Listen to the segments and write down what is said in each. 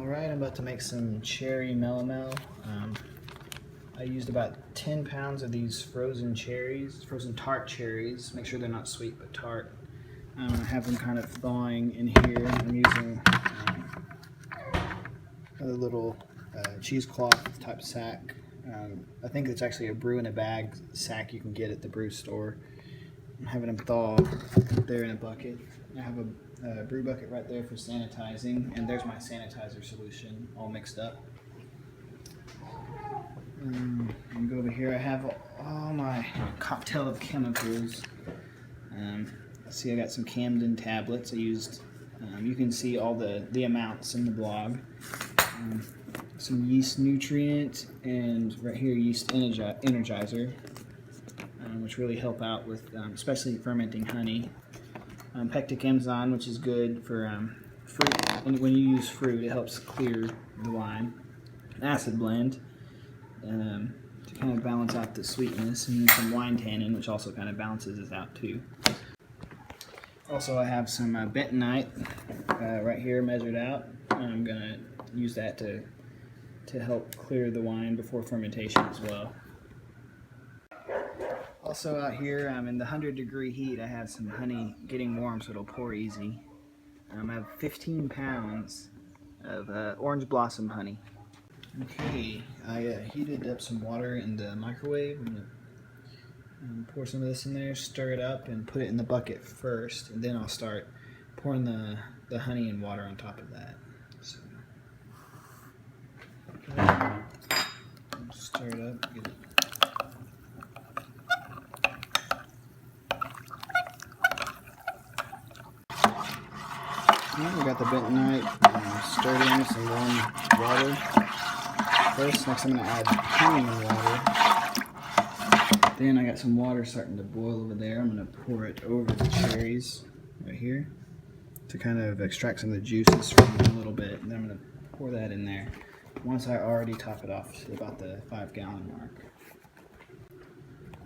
Alright, I'm about to make some cherry melomel. I used about 10 pounds of these frozen cherries, frozen tart cherries. Make sure they're not sweet but tart. I have them kind of thawing in here. I'm using a little cheesecloth type sack. I think it's actually a brew in a bag sack you can get at the brew store. I'm having them thaw there in a bucket. I have a brew bucket right there for sanitizing, and there's my sanitizer solution all mixed up. And go over here. I have all my cocktail of chemicals. See, I got some Camden tablets. I used. You can see all the amounts in the blog. Some yeast nutrient, and right here yeast energizer, which really help out with especially fermenting honey. Pectic enzyme, which is good for fruit, and when you use fruit, it helps clear the wine. An acid blend to kind of balance out the sweetness, and then some wine tannin, which also kind of balances this out too. Also, I have some bentonite right here measured out. I'm gonna use that to help clear the wine before fermentation as well. Also out here, in the 100-degree heat, I have some honey getting warm so it'll pour easy. I have 15 pounds of orange blossom honey. Okay, I heated up some water in the microwave. I'm going to pour some of this in there, stir it up, and put it in the bucket first, and then I'll start pouring the honey and water on top of that. So, stir it up, get it. We got the bentonite stirred in some warm water. First, next I'm going to add honey and water. Then I got some water starting to boil over there. I'm going to pour it over the cherries right here to kind of extract some of the juices from them a little bit. And then I'm going to pour that in there once I already top it off to about the 5-gallon mark.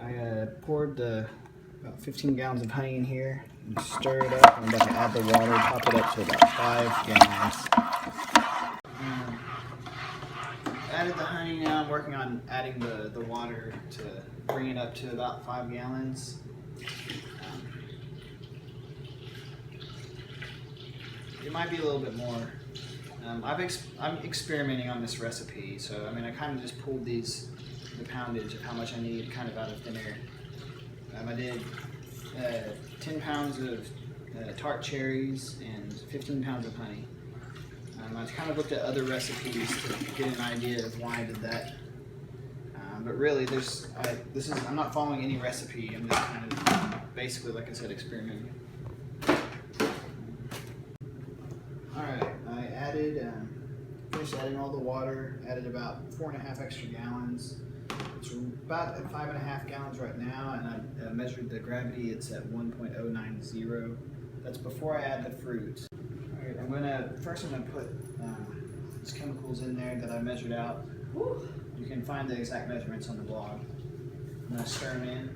I poured about 15 gallons of honey in here and stir it up. I'm about to add the water, top it up to about 5 gallons. Added the honey. Now I'm working on adding the water to bring it up to about 5 gallons. It might be a little bit more. I'm experimenting on this recipe, so I kind of just pulled the poundage of how much I need kind of out of thin air. I did 10 pounds of tart cherries and 15 pounds of honey. I kind of looked at other recipes to get an idea of why I did that. But really, I'm not following any recipe. I'm just kind of basically, like I said, experimenting. Alright, I finished adding all the water, added about 4.5 extra gallons. It's about at 5.5 gallons right now, and I measured the gravity. It's at 1.090. That's before I add the fruit. Alright, I'm gonna put these chemicals in there that I measured out. You can find the exact measurements on the blog. I'm gonna stir them in.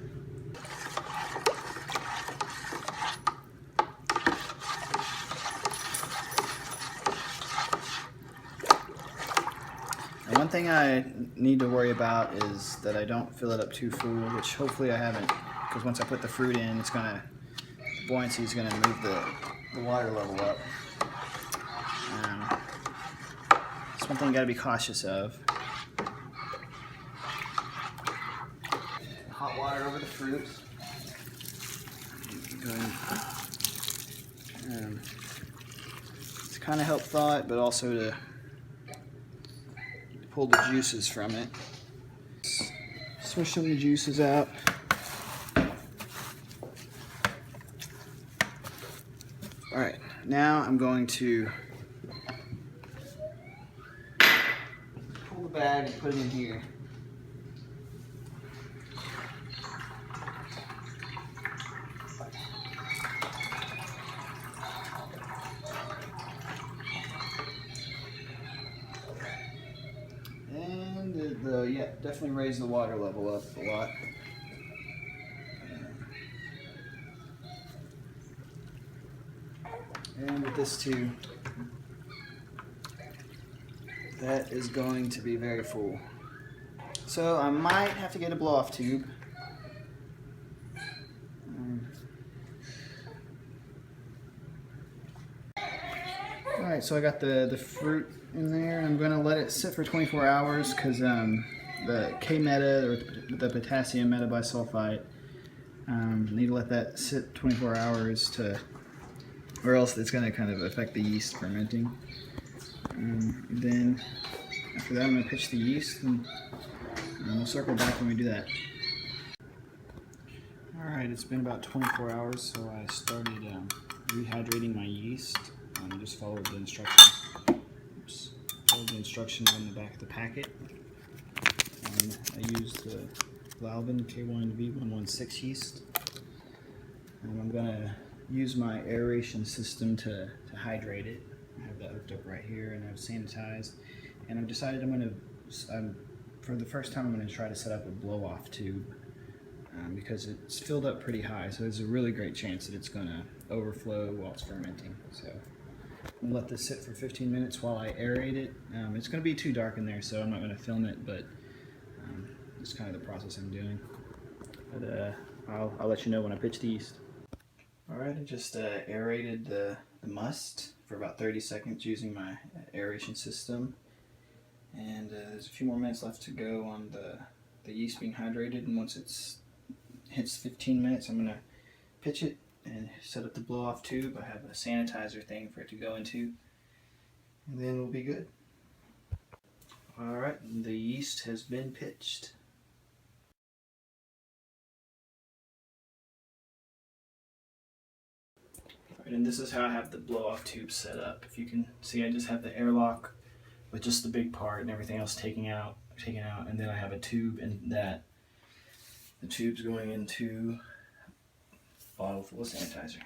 And one thing I need to worry about is that I don't fill it up too full, which hopefully I haven't, because once I put the fruit in, the buoyancy is gonna move the water level up. It's one thing you gotta be cautious of. Hot water over the fruit. To kind of help thaw it, but also to pull the juices from it. Swish some of the juices out. Alright, now I'm going to pull the bag and put it in here. And yeah, definitely raise the water level up a lot. And with this too, That is going to be very full. So I might have to get a blow-off tube. Alright, so I got the fruit in there. I'm going to let it sit for 24 hours because the K-meta, or the potassium metabisulfite, need to let that sit 24 hours or else it's going to kind of affect the yeast fermenting. Then after that I'm going to pitch the yeast and we'll circle back when we do that. Alright, it's been about 24 hours, so I started rehydrating my yeast. Just followed the instructions. Oops. Followed the instructions on the back of the packet. And I used the Lalvin K1V116 yeast. And I'm going to use my aeration system to hydrate it. I have that hooked up right here, and I've sanitized. And I've decided for the first time, I'm going to try to set up a blow-off tube because it's filled up pretty high. So there's a really great chance that it's going to overflow while it's fermenting. So I'm going to let this sit for 15 minutes while I aerate it. It's going to be too dark in there, so I'm not going to film it, but it's kind of the process I'm doing. But I'll let you know when I pitch the yeast. Alright, I just aerated the must for about 30 seconds using my aeration system. And there's a few more minutes left to go on the yeast being hydrated, and once it hits 15 minutes, I'm going to pitch it and set up the blow-off tube. I have a sanitizer thing for it to go into, and then we'll be good. Alright, the yeast has been pitched. Alright, and this is how I have the blow-off tube set up. If you can see, I just have the airlock with just the big part and everything else taken out, and then I have a tube, and the tube's going into a bottle full of sanitizer.